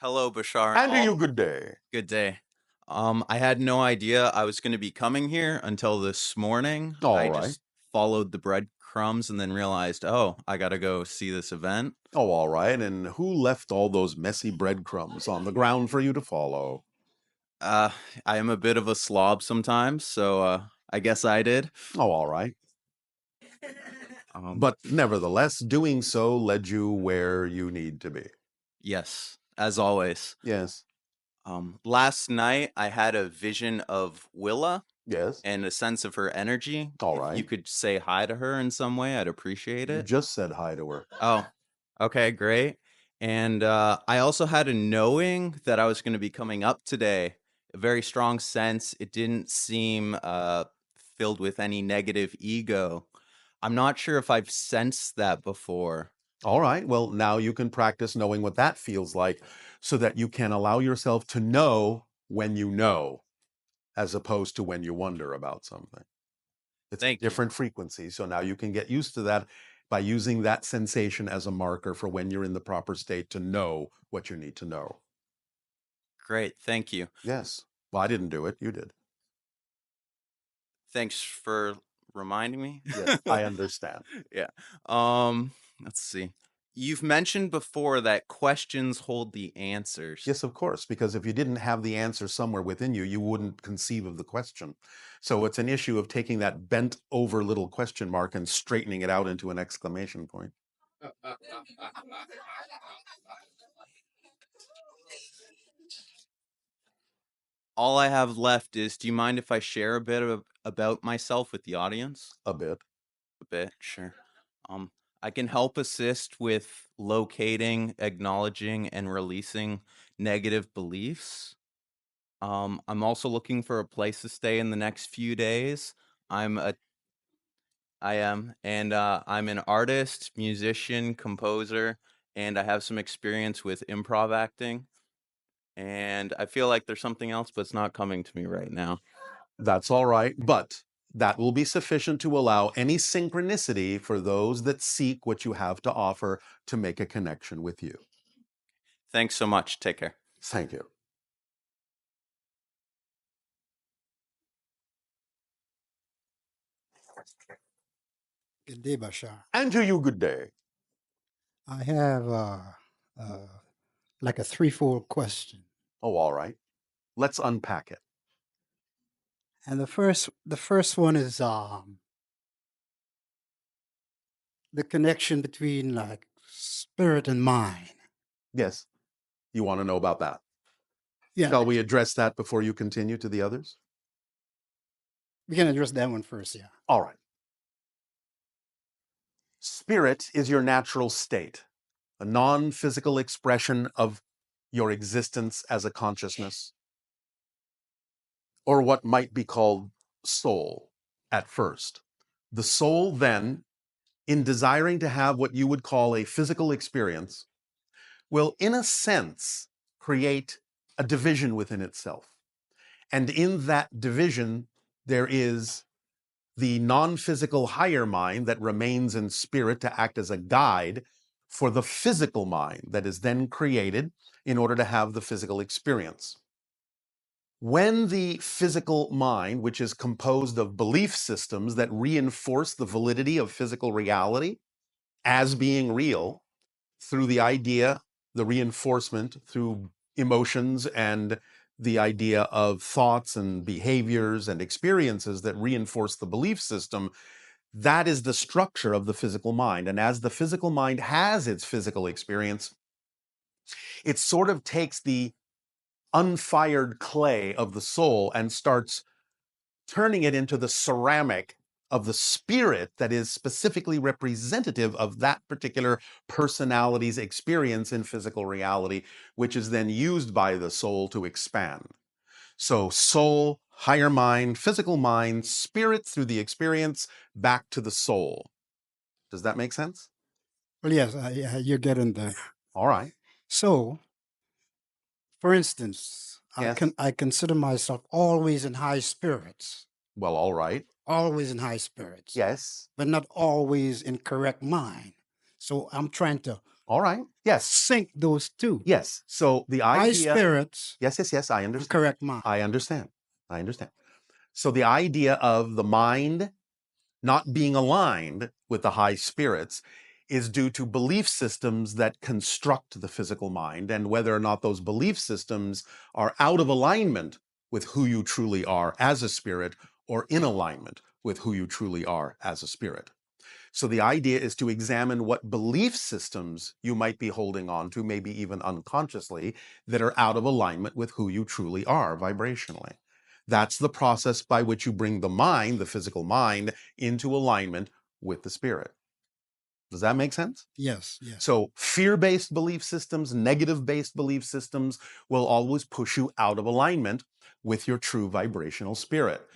Hello, Bashar. And to you, good day. Good day. I had no idea I was going to be coming here until this morning. All I right. just followed the breadcrumbs and then realized, oh, I got to go see this event. Oh, all right. And who left all those messy breadcrumbs on the ground for you to follow? Uh, I am a bit of a slob sometimes, so I guess I did. Oh, all right. Um, But nevertheless, doing so led you where you need to be. yes, as always. Yes. Last night I had a vision of Willa Yes. and a sense of her energy. All If you right. could say hi to her in some way, I'd appreciate You it. just said hi to her. Oh, okay, great. And I also had a knowing that I was going to be coming up today, a very strong sense. It didn't seem filled with any negative ego. I'm not sure if I've sensed that before. All right. Well, now you can practice knowing what that feels like so that you can allow yourself to know when you know, as opposed to when you wonder about something. It's a Thank you. different frequency. So now you can get used to that by using that sensation as a marker for when you're in the proper state to know what you need to know. Great, thank you. Yes. Well, I didn't do it. You did. Thanks for reminding me. Yes, I understand. Yeah. Let's see. You've mentioned before that questions hold the answers. Yes, of course, because if you didn't have the answer somewhere within you, you wouldn't conceive of the question. So it's an issue of taking that bent over little question mark and straightening it out into an exclamation point. All I have left is, do you mind if I share a bit about myself with the audience? A bit. A bit, sure. Um, I can help assist with locating, acknowledging, and releasing negative beliefs. I'm also looking for a place to stay in the next few days. I'm a I am, and I'm an artist, musician, composer, and I have some experience with improv acting. And I feel like there's something else, but it's not coming to me right now. That's all right, but that will be sufficient to allow any synchronicity for those that seek what you have to offer to make a connection with you. Thanks so much. Take care. Thank you. Good day, Bashar. And to you, good day. I have uh, like a threefold question, Oh, all right. Let's unpack it. and the first one is the connection between like spirit and mind. Yes, you want to know about that. Yeah, Shall we address that before you continue to the others? we can address that one first. Yeah. All right. Spirit is your natural state, a non physical expression of your existence as a consciousness, or what might be called soul at first. The soul, then, in desiring to have what you would call a physical experience, will, in a sense, create a division within itself. And in that division, there is the non physical higher mind that remains in spirit to act as a guide for the physical mind that is then created in order to have the physical experience. When the physical mind, which is composed of belief systems that reinforce the validity of physical reality as being real through the idea, the reinforcement through emotions and the idea of thoughts and behaviors and experiences that reinforce the belief system, that is the structure of the physical mind. And as the physical mind has its physical experience, it sort of takes the unfired clay of the soul and starts turning it into the ceramic of the spirit that is specifically representative of that particular personality's experience in physical reality, which is then used by the soul to expand. So, soul, higher mind, physical mind, spirit through the experience, back to the soul. Does that make sense? Well, yes, yeah, you're getting there. All right. So, for instance, Yes. I consider myself always in high spirits, Well, all right. always in high spirits, Yes. but not always in correct mind. So I'm trying to All right. Yes. sync those two. Yes. So the High idea. spirits Yes. I and understand. correct mind. I understand. So the idea of the mind not being aligned with the high spirits is due to belief systems that construct the physical mind, and whether or not those belief systems are out of alignment with who you truly are as a spirit or in alignment with who you truly are as a spirit. So the idea is to examine what belief systems you might be holding on to, maybe even unconsciously, that are out of alignment with who you truly are vibrationally. That's the process by which you bring the mind, the physical mind, into alignment with the spirit. Does that make sense? Yes, yes. So fear-based belief systems, negative-based belief systems will always push you out of alignment with your true vibrational spirit.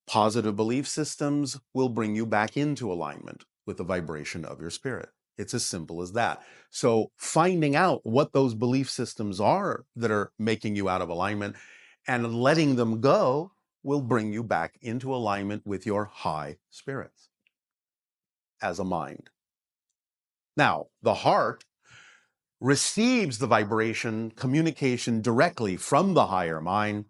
Positive belief systems will bring you back into alignment with the vibration of your spirit. It's as simple as that. So finding out what those belief systems are that are making you out of alignment and letting them go will bring you back into alignment with your high spirits as a mind. Now, the heart receives the vibration communication directly from the higher mind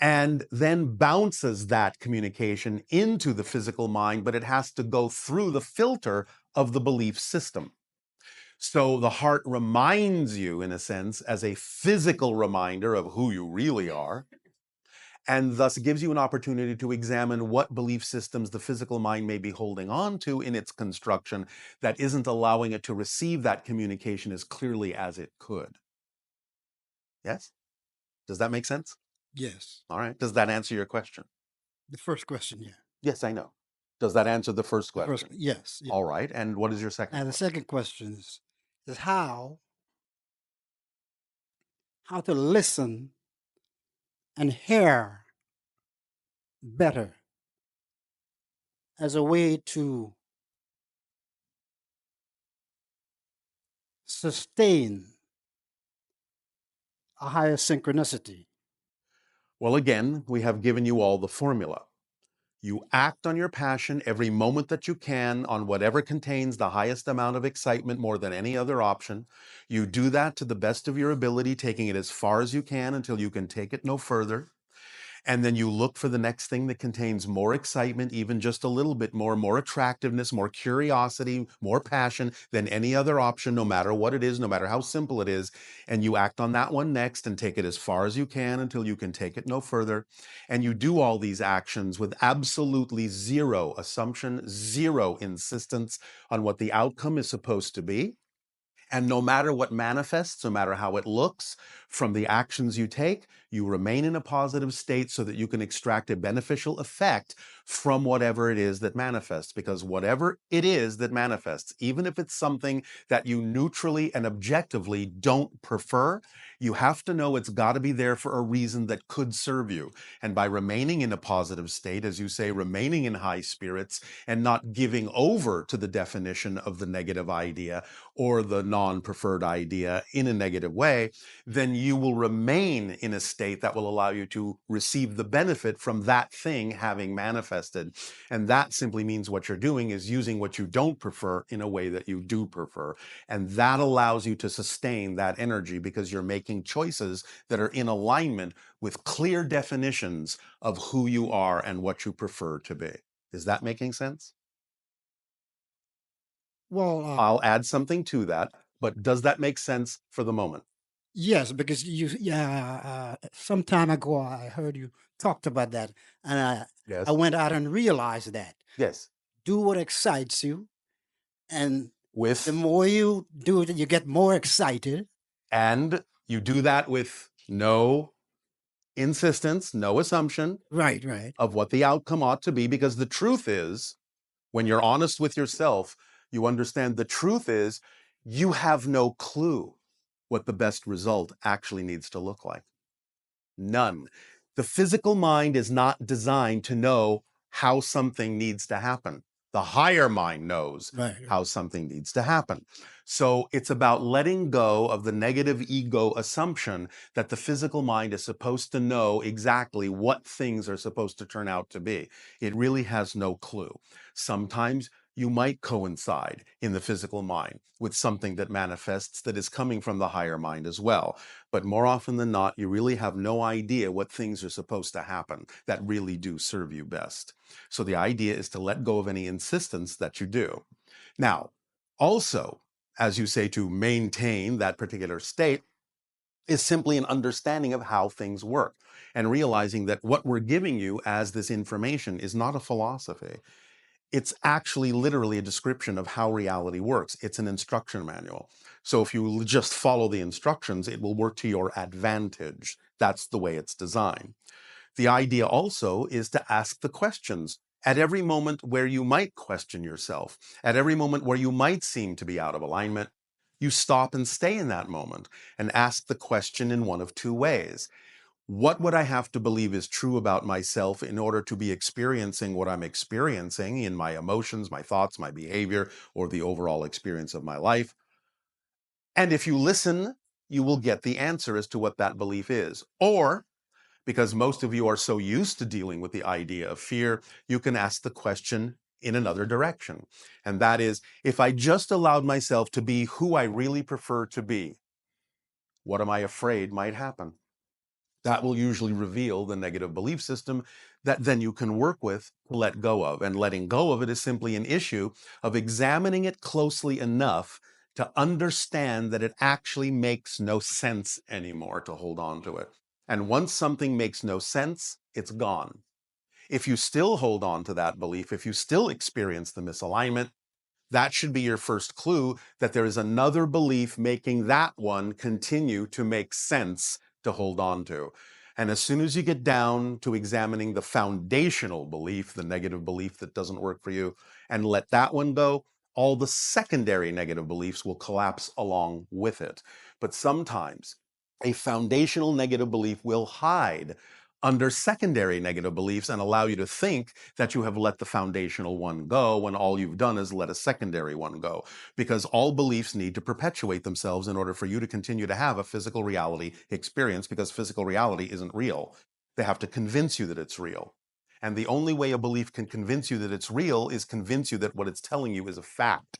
and then bounces that communication into the physical mind, but it has to go through the filter of the belief system. So the heart reminds you, in a sense, as a physical reminder of who you really are, and thus gives you an opportunity to examine what belief systems the physical mind may be holding on to in its construction that isn't allowing it to receive that communication as clearly as it could. Yes? Does that make sense? Yes. All right. Does that answer your question? The first question, yeah. Yes, I know. Does that answer the first The question? first, yes. Yeah. All right. And what is your second And the question? second question is how to listen and hear better as a way to sustain a higher synchronicity. Well, again, we have given you all the formula. You act on your passion every moment that you can on whatever contains the highest amount of excitement more than any other option. You do that to the best of your ability, taking it as far as you can until you can take it no further. And then you look for the next thing that contains more excitement, even just a little bit more attractiveness, more curiosity, more passion than any other option, no matter what it is, no matter how simple it is. And you act on that one next and take it as far as you can until you can take it no further. And you do all these actions with absolutely zero assumption, zero insistence on what the outcome is supposed to be. And no matter what manifests, no matter how it looks, from the actions you take, you remain in a positive state so that you can extract a beneficial effect from whatever it is that manifests. Because whatever it is that manifests, even if it's something that you neutrally and objectively don't prefer, you have to know it's got to be there for a reason that could serve you. And by remaining in a positive state, as you say, remaining in high spirits and not giving over to the definition of the negative idea or the non-preferred idea in a negative way, then you will remain in a state that will allow you to receive the benefit from that thing having manifested. And that simply means what you're doing is using what you don't prefer in a way that you do prefer. And that allows you to sustain that energy because you're making choices that are in alignment with clear definitions of who you are and what you prefer to be. Is that making sense? Well, I'll add something to that, but does that make sense for the moment? yes, because some time ago I heard you talked about that, and I Yes. went out and realized that Yes. do what excites you, and With the more you do it, you get more excited. and you do that with no insistence, no assumption Right, right. of what the outcome ought to be, because the truth is, when you're honest with yourself, you understand the truth is you have no clue what the best result actually needs to look like. None. The physical mind is not designed to know how something needs to happen. The higher mind knows Right. how something needs to happen. So it's about letting go of the negative ego assumption that the physical mind is supposed to know exactly what things are supposed to turn out to be. It really has no clue. Sometimes you might coincide in the physical mind with something that manifests that is coming from the higher mind as well. But more often than not, you really have no idea what things are supposed to happen that really do serve you best. So the idea is to let go of any insistence that you do. Now, also, as you say, to maintain that particular state is simply an understanding of how things work and realizing that what we're giving you as this information is not a philosophy. It's actually literally a description of how reality works. It's an instruction manual. So if you just follow the instructions, it will work to your advantage. That's the way it's designed. The idea also is to ask the questions at every moment where you might question yourself, at every moment where you might seem to be out of alignment. You stop and stay in that moment and ask the question in one of two ways. What would I have to believe is true about myself in order to be experiencing what I'm experiencing in my emotions, my thoughts, my behavior, or the overall experience of my life? And if you listen, you will get the answer as to what that belief is. Or, because most of you are so used to dealing with the idea of fear, you can ask the question in another direction. And that is, if I just allowed myself to be who I really prefer to be, what am I afraid might happen? That will usually reveal the negative belief system that then you can work with to let go of. And letting go of it is simply an issue of examining it closely enough to understand that it actually makes no sense anymore to hold on to it. And once something makes no sense, it's gone. If you still hold on to that belief, if you still experience the misalignment, that should be your first clue that there is another belief making that one continue to make sense to hold on to. And as soon as you get down to examining the foundational belief, the negative belief that doesn't work for you, and let that one go, all the secondary negative beliefs will collapse along with it. But sometimes a foundational negative belief will hide under secondary negative beliefs and allow you to think that you have let the foundational one go when all you've done is let a secondary one go. Because all beliefs need to perpetuate themselves in order for you to continue to have a physical reality experience, because physical reality isn't real. They have to convince you that it's real. And the only way a belief can convince you that it's real is convince you that what it's telling you is a fact.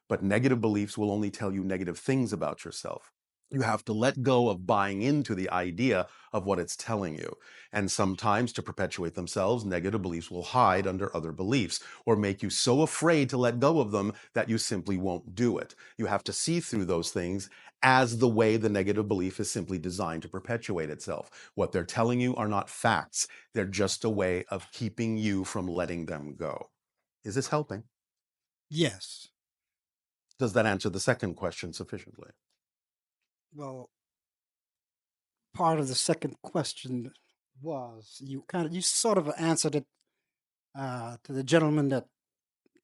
But negative beliefs will only tell you negative things about yourself. You have to let go of buying into the idea of what it's telling you. And sometimes, to perpetuate themselves, negative beliefs will hide under other beliefs or make you so afraid to let go of them that you simply won't do it. You have to see through those things as the way the negative belief is simply designed to perpetuate itself. What they're telling you are not facts. They're just a way of keeping you from letting them go. Is this helping? Yes. Does that answer the second question sufficiently? Well, part of the second question was you sort of answered it to the gentleman that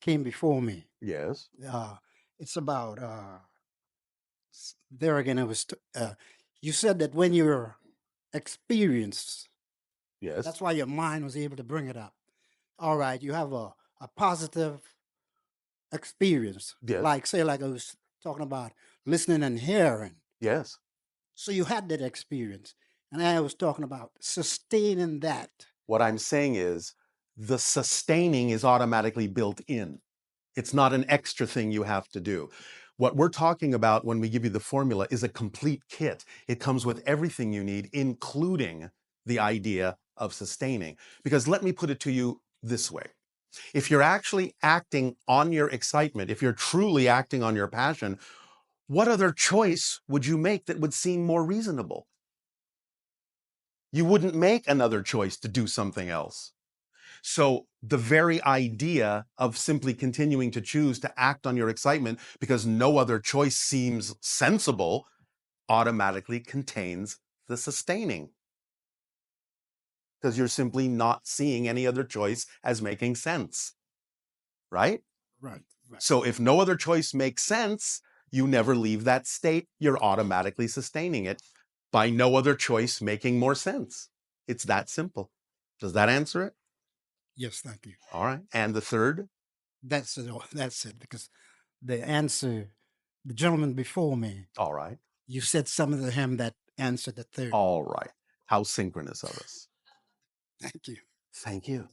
came before me. Yes. Uh, it's about there again. You said that when you're experienced, Yes. that's why your mind was able to bring it up. All right, you have a positive experience, Yes. like say, like I was talking about listening and hearing. Yes. So you had that experience, and I was talking about sustaining that. What I'm saying is the sustaining is automatically built in. It's not an extra thing you have to do. What we're talking about when we give you the formula is a complete kit. It comes with everything you need, including the idea of sustaining. Because let me put it to you this way. If you're actually acting on your excitement, if you're truly acting on your passion, what other choice would you make that would seem more reasonable? You wouldn't make another choice to do something else. So the very idea of simply continuing to choose to act on your excitement because no other choice seems sensible automatically contains the sustaining, because you're simply not seeing any other choice as making sense, right? Right, right. So if no other choice makes sense, you never leave that state. You're automatically sustaining it by no other choice making more sense. It's that simple. Does that answer it? Yes, thank you. All right. And the third? That's it. That's it. Because the answer, the gentleman before me, All right. you said something to him that answered the third. All right. How synchronous of us. Thank you. Thank you.